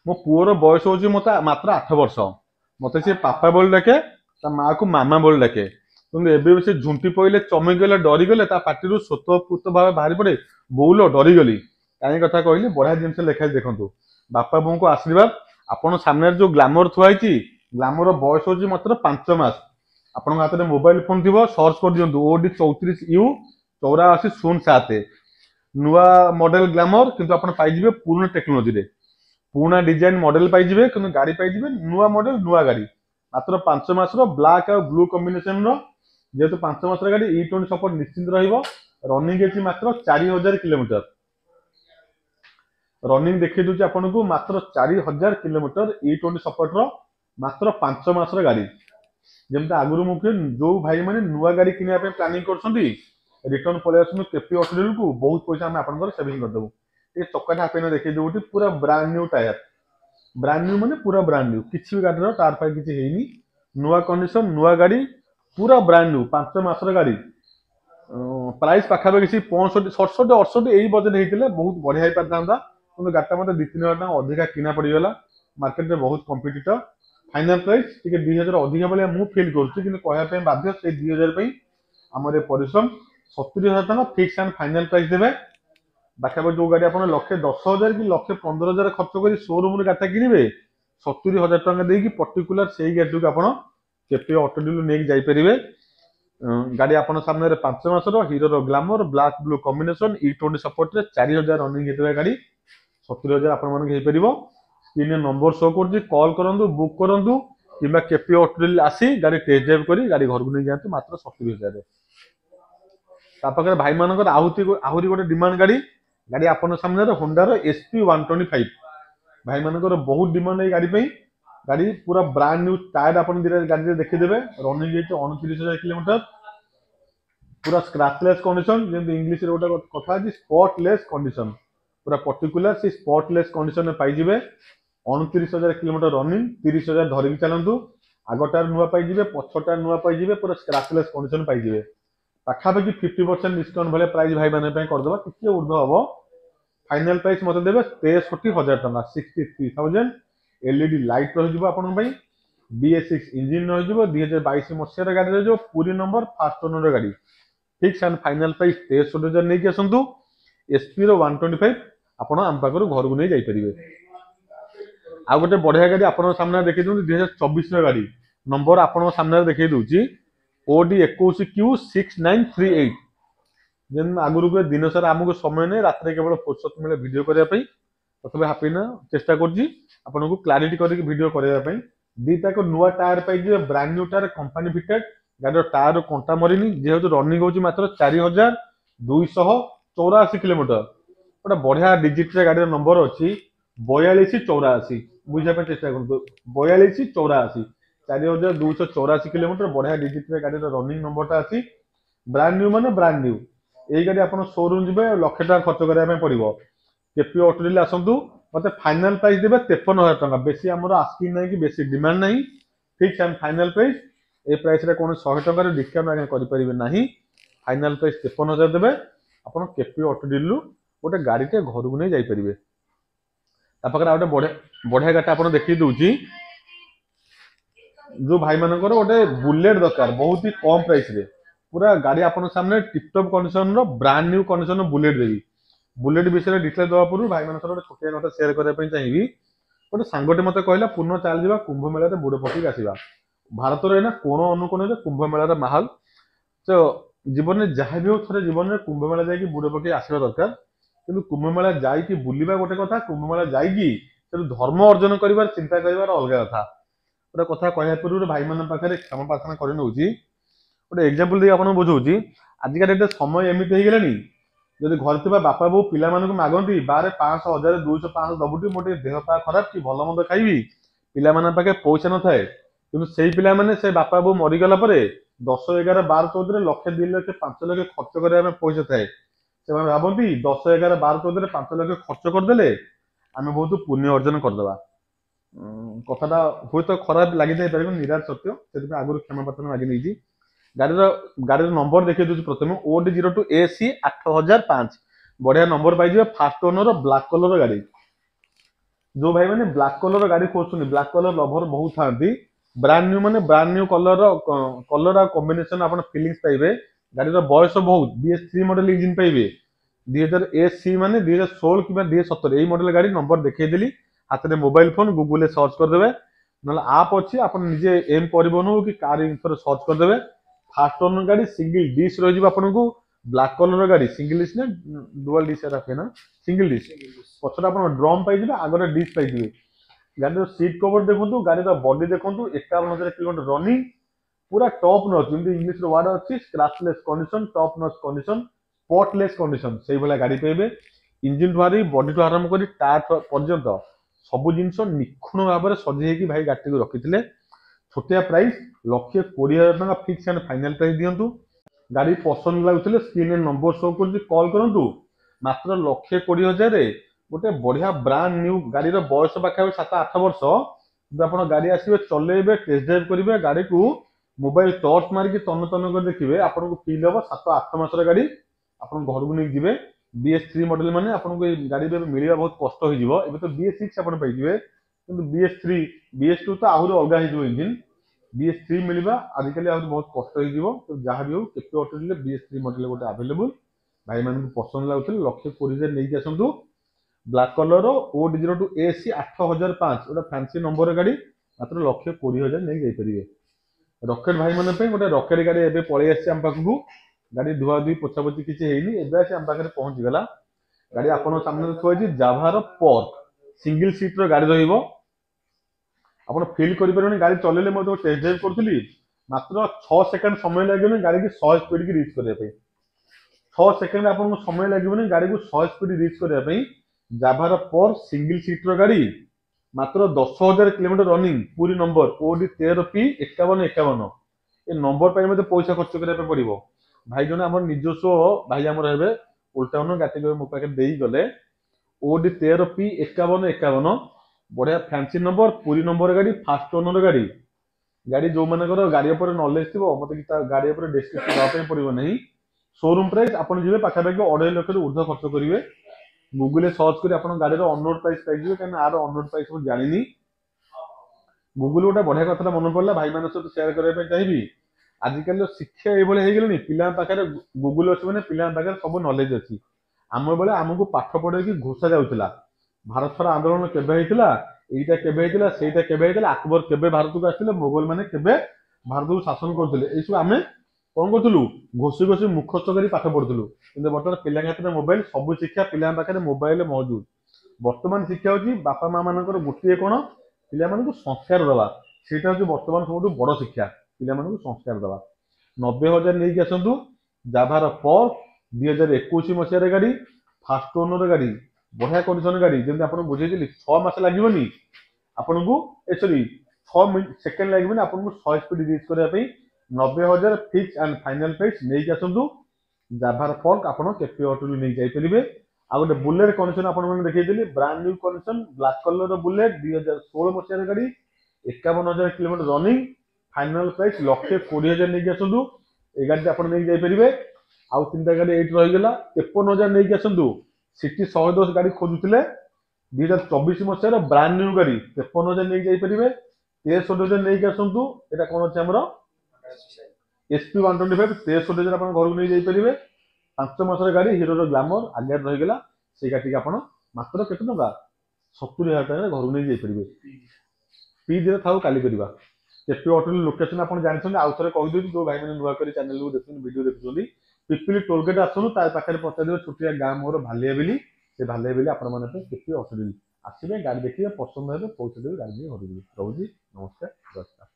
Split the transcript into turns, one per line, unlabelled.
मो पुअर बयस हूँ मत मात्र 8 वर्ष। मत सी पापा बोली डाके ता माँ को मामा बोली डाके କିନ୍ତୁ ଏବେ ବି ସେ ଝୁଣ୍ଟି ପଇଲେ ଚମକିଗଲେ ଡରିଗଲେ ତା ପାଟିରୁ ସ୍ୱତଃପୁତ ଭାବେ ବାହାରି ପଡେ ବୋଉଲ ଡରିଗଲି। କାହିଁ କଥା କହିଲି ବଢିଆ ଜିନିଷ ଲେଖା ହେଇଛି ଦେଖନ୍ତୁ। ବାପା ବୋଉଙ୍କୁ ଆଶୀର୍ବାଦ। ଆପଣ ସାମ୍ନାରେ ଯୋଉ ଗ୍ଲାମର ଥୁଆ ହେଇଛି ଗ୍ଲାମର ବୟସ ହଉଛି ମାତ୍ର 5 ମାସ। ଆପଣଙ୍କ ହାତରେ ମୋବାଇଲ ଫୋନ ଥିବ ସର୍ଚ୍ଚ କରିଦିଅନ୍ତୁ OD34U8407 ନୂଆ ମଡେଲ ଗ୍ଲାମର କିନ୍ତୁ ଆପଣ ପାଇଯିବେ ପୁରୁଣା ଟେକ୍ନୋଲୋଜିରେ ପୁରୁଣା ଡିଜାଇନ ମଡେଲ ପାଇଯିବେ କିନ୍ତୁ ଗାଡି ପାଇଯିବେ ନୂଆ ମଡେଲ ନୂଆ ଗାଡି ମାତ୍ର 5 ମାସର ବ୍ଲାକ୍ ଆଉ ବ୍ଲୁ କମ୍ବିନେସନର जेहेतु 5 मासर गाड़ी E20 सपोर्ट निश्चिंत रहिबो। रनिंग अछि मात्र 4000 किलोमीटर। रनिंग देखि दूची आपनको मात्र 4000 किलोमीटर E20 सपोर्ट रो मात्र 5 मासर गाड़ी। जेमता आगुरु मुखे जो भाई माने नुआ गाड़ी किनिया पे प्लानिंग करछंती रिटर्न पळे आसनु केपी ऑटोडील को बहुत पैसा हम आपनकर सेविंग कर देबो। ए चक्काटा आपने देखि देउटी पूरा brand new tyre. Brand new माने पूरा ब्रांड न्यू किछि भी गाड़ी रो टायर फाइ किछि हेइनी। नुआ कंडीशन नुआ गाड़ी पूरा ब्रांड न्यू 5 मासर गाड़ी। प्राइस पाखापाखि 65 67 68 यही बजेट होते बहुत बढ़िया हो पाता कि गाड़ीटा मतलब 2-3 हजार अधिका किना पड़गला। मार्केट में बहुत कॉम्पिटिटर फाइनल प्राइस टी 2000 अधिका भाई मुझे फिल करें बाध्य से 2000 आम परिश्रम 70,000 फिक्स एंड फाइनल प्राइस देवे। बाकी जो गाड़ी आप 1,10,000 कि 1,15,000 खर्च कर शोरूम गाड़ीटा किनबे 70,000 टका देकी पर्टिकुलर से गाड़ी को आप केपी ऑटोडील नहीं जापरेंगे। गाड़ी आपन सामने 5 मासर Hero Glamour black blue combination E20 support रे 4000 रनिंग हेतबे गाड़ी 70,000 आपन मन के हेपरिबो। स्क्रीन नंबर शो करजी कॉल करंतु बुक करंतु किबा केपी ऑटोडील आसी गाड़ी टेस्ट ड्राइव करी गाड़ी घर को नहीं जातु मात्र 70,000 रे। ता पाकर भाई मानकर आहुरी गोटे डिमांड गाड़ी गाड़ी आपन सामने होंडा रो SP 125 भाई मानकर बहुत डिमांड है गाड़ी पे। गाड़ी पूरा ब्रांड न्यू टायर अपन गाड़ी देखीदेवे। रनिंग 29,000 किलोमीटर पूरा स्क्रैचलेस कंडीशन जेंति इंग्लिश रे गोटे कथा अछि स्पॉटलेस कंडीशन पूरा पर्टिकुलर से स्पॉटलेस कंडीशन में पाइजिबे। 29,000 किलोमीटर रनिंग 30,000 धरिक चलंतु आगटार नुआ पाइजिबे पछटार नुआ पाइजिबे पूरा स्क्रैचलेस कंडीशन पाइजिबे। पाखापाखि 50% डिस्काउंट भले प्राइस भाई माने पे करदबा किछि ऊर्ध्व हबो। फाइनल प्राइस मते देबे 63,000 टका 63,000। एलईडी लाइट रहिजिबो आपन भाई BS6 इंजिन रहिजिबो 2022 मसिया गाड़ी रहिजिबो पूरी नंबर फास्ट ओनर गाड़ी फिक्स एंड फाइनल प्राइस 63,000 नहीं आसतु। SP रो 125 आपण आम पाखर घर को नहीं जाई परिबे। आ गोटे बढ़िया गाड़ी आपण सामने देखि दउ 2024 रो गाड़ी नंबर आपण सामने देखि दउची OD21Q6938 जेन आगुरु के दिन सारा हमको समय नहीं रात रे केवल फुर्सत मिले वीडियो करिया पई तथबे हापी ना चेष्टा करजी आपन को क्लैरिटी करके वीडियो करिया पई। दीटा को नुआ टायर पाई जे brand new tyre company fitted गाड़ी टायर कंटा मरिनी जेहेतु रनिंग होची मात्र 4,284 किलोमीटर। गोटे बढ़िया डिजिट रे गाड़ी नंबर अच्छी 4284 बुझा पे चेष्टा करतो 4284 4,284 किलोमीटर बढ़िया डिजिट रे गाड़ी रनिंग नंबरटा अच्छी। ब्रांड न्यू माने ब्रांड न्यू यही गाड़ी आप शोरूम जी 1 लाख टका खर्च करा पड़ो। केपी ऑटोडील आसतु मत फाइनल प्राइस देवे 53,000 टका बेसी आमर आस्किंग नहीं कि बेसी डिमांड नहीं fix and final price A price रे कोन 100 टका डिस्काउंट आगे करि परिबे नहीं। फाइनल प्राइस 53,000 देवे आपन केपी ऑटोडील गोटे गाड़ीटे घर को नहीं जाई परिबे। ता पाकर गोटे बढ़िया गाड़ी आपन देखि दउची जो भाई मानकर गोटे बुलेट दरकार बहुत ही कम प्राइस रे पूरा गाड़ी आपन सामने टिपटॉप कंडीशन रो ब्रांड न्यू कंडीशन रो बुलेट देवी। बुलेट विषय डिटेल दवा पूर्व भाई मान गोटे छोटिया कथा शेयर करने चाहिए। गोटे सांगटे मत कहला पूर्ण चल जा कुंभ मेला बुड़ पकड़ आसवा भारत में कोण अनुकोण कुंभ मेलार माहौल तो जीवन में जहाँ भी हो थे जीवन में कुंभ मेला जाकि बुड़ पकड़ आसवा दरकार। कि कुंभ मेला जाकि बुलवा गोटे कथा कुंभ मेला जाकि धर्म अर्जन कर चिंता कर अलग कथा। गोटे कथा कहला पूर्व भाई मान पाखे क्षमा प्रार्थना कर गोटे एग्जांपल दे आपको बुझाऊँ आजिका डेट समय एमती हो गलानी जब घर थी बापा बो पिला मागती बारे 500 1000 200 500 दबुटी मोटे देह पा खराब कि भल मंद खाइबी पिला पाखे पैसा न थाए कि से पिला माने से बापा बो मरीगला 10 11 12 14 लक्ष 2 लक्ष 5 लक्ष खर्च करने पैसा थाए से भावती 10 11 12 14 5 लक्ष खर्च करदे आम बहुत पुण्य अर्जन करदे। कथाटा हूँ तो खराब लगी पारे निराश सत्य से आगुरी क्षमा प्रार्थना लगी। गाड़ी नंबर देखिए दूसरी प्रथम OD02AC 8005 बढ़िया नंबर पाई फास्ट ओनर ब्लैक कलर गाड़ी जो भाई मैंने ब्लैक कलर गाड़ी खोजुଛନ୍ତି ब्लैक कलर लभर बहुत थांती ब्रांड न्यू कलर कॉम्बिनेशन आपण फीलिंग्स पाइबे गाड़ी बयस बहुत BS3 मॉडल इंजिन पाइबे 2000 माने 2016 कि 2017 यही मॉडल गाड़ी नंबर देखदेली हाथ में मोबाइल फोन गूगल सर्च करदे ना आप अच्छी आप निजे एम परिवहन हो कि कार इन्फो सर्च करदे फास्ट ओनर गाड़ी सिंगल डिश रही आपको ब्लैक कलर गाड़ी सिंगल डिश ना डुअल डिश ना सिंगल डिश पछटा आप ड्रम पाइबे आगे डिश पाइबे गाड़ी सीट कवर देखो गाड़ी बॉडी देखो 51,000 किलोमीटर रनिंग पूरा टॉप नॉच जमी इंग्लिश वार्ड अच्छी scratchless condition top notch condition spotless condition से भाई गाड़ी पाइबे इंजिन ठू बॉडी ठू आरंभ कर टायर पर्यंत सब जिनस निखुण भाव में सजेगी भाई गाड़ी को रखी छोटिया price 1,20,000 fix and final price दिंतु गाड़ी पसंद लगुले स्क्रीन नंबर शो कर कल करूँ मात्र 1,20,000 गोटे बढ़िया ब्रांड न्यू गाड़ी बयस पाखे 7-8 वर्ष आप गाड़ी आसवे चलेबे टेस्ट ड्राइव करेंगे गाड़ी को मोबाइल टर्च मारिक तन तन कर देखिए आपको फील हम 7-8 मासर गाड़ी आप घर को नहीं जी BS3 मॉडल माने आपको गाड़ी मिलवा बहुत कष्ट हो तो BS6 आप पाइबे कि BS2 तो आहरी अलग हो इंजिन BS3 मिलवा आजिकल आहरी बहुत कष्ट हो तो जहाँ भी हो केपी ऑटो BS3 मॉडल गोटे अवेलेबल भाई मान पसंद लगुले 1,20,000 नहीं आसतु ब्लैक कलर O02 AC 8005 गोटे फैंसी नंबर गाड़ी मात्र 1,20,000 नहीं जापरिए रॉकेट भाई मान गोटे रॉकेट गाड़ी एवं पलि आम पाखक गाड़ी धुआ धुई पोछापोछि किसी है एवं आम पाखे पहुंची गला गाड़ी आपन सामने थोड़ी जाभार पर्क सिंगल सीटर गाड़ी रही आप फिल कर गाड़ी चलेले टेस्ट ड्राइव करी मात्र 6 सेकंड समय लगे गाड़ी की 100 स्पीड की रिच करने 6 सेकंड आपको समय लगे गाड़ी को 100 स्पीड रिच करने जाभार पर सिंगल सीटर गाड़ी मात्र 10,000 किलोमीटर रनिंग पूरी नंबर OD13P 5151 ये नंबर पर मत पैसा खर्च करने पड़ो भाई जन आम निजस्व भाई आम रहे उल्टा गाड़ी मो पाखे गले OD13P 5151 बढ़िया फैंसी नंबर पूरी नंबर गाड़ी फास्ट ओनर गाड़ी गाड़ी जो मानकर गाड़ी नॉलेज थी मत गाड़ी डिस्क्रिप्शन देवाई पड़ो नहीं शोरूम प्राइस आप जी पाखापाखि 2.5 लाख ऊर्ध्व खर्च करेंगे गूगल सर्च कर गाड़ी अनरोड प्राइस पाइबे कहीं आर अनरोड प्राइस मुझे जानी गूगल गोटे बढ़िया कथा मन पड़ा भाई मान सहित सेयार करने चाहिए आजिकल शिक्षा ये पिला पाखे गूगल अच्छे मैंने पिला पाखे सब नॉलेज अच्छी आम बेले आमको पाठ पढ़े घोषा जाऊला भारत छाड़ आंदोलन केबे यहीटा केबे सेटा केबे अकबर केबे भारत को आसते मोगल मैंने केबे भारत को शासन करते यू आम कौन करूँ घोषी घोषी मुखस्थ कर पाठ पढ़ुलू कि बर्तमान पिला हाथ में मोबाइल सब शिक्षा पिला पाखे मोबाइल मौजूद बर्तमान शिक्षा हूँ बापा माँ मान गोटे कौन पिला संस्कार दवा से बर्तमान सब बड़ शिक्षा पिला संस्कार दवा 90,000 नहीं आसतु जाभार पर 2021 मसीह गाड़ी फास्ट ओनर गाड़ी बढ़िया कंडीशन गाड़ी जमी आप बुझे 6 मास लगे आपन को सॉरी 6 सेकेंड लगे आपको 100 स्पीड रिच करने 90,000 फिक्स एंड फाइनाल प्राइस नहीं आसतु जाभार फॉल्क आप केपी ऑटो नहीं जापरेंगे आ गए बुलेट कंडीशन आपने देखी brand new condition black colour bullet 2016 मसीह गाड़ी 51,000 किलोमीटर रनिंग फाइनाल प्राइस 1,20,000 नहीं आसतु ये गाड़ी आप नहीं जापरेंगे आउ 3टा गाड़ी ये रहीगला 53,000 नहीं आसतु सिटी 110 गाड़ी खोजुले 2024 मसीह ब्रांड न्यू गाड़ी 53,000 नहीं जापरेंगे 63,000 नहीं आसतु यहाँ कौन अच्छे आमर SP 125 63,000 आप घर को नहीं जापरेंगे 5 मासर गाड़ी हीरो ग्लामर आगे रहीगला से गाड़ी आप मात्र केते टका 70,000 टका घर को नहीं जापरेंगे पी दिन था काली करवा केपी ऑटो लोकेशन आप जानते आउ थे कहीदे जो भाई मैंने नुआ कर चैनल को देखते वीडियो देखुं पिपिली टोलगेट आसनु पाखे पचार छोटिया गाँ मोर भालिया बेली से भालिया बेली आपण केपी ऑटो आसवे गाड़ी देखिए पसंद है पैसा देवी गाड़ी घर रोज नमस्कार।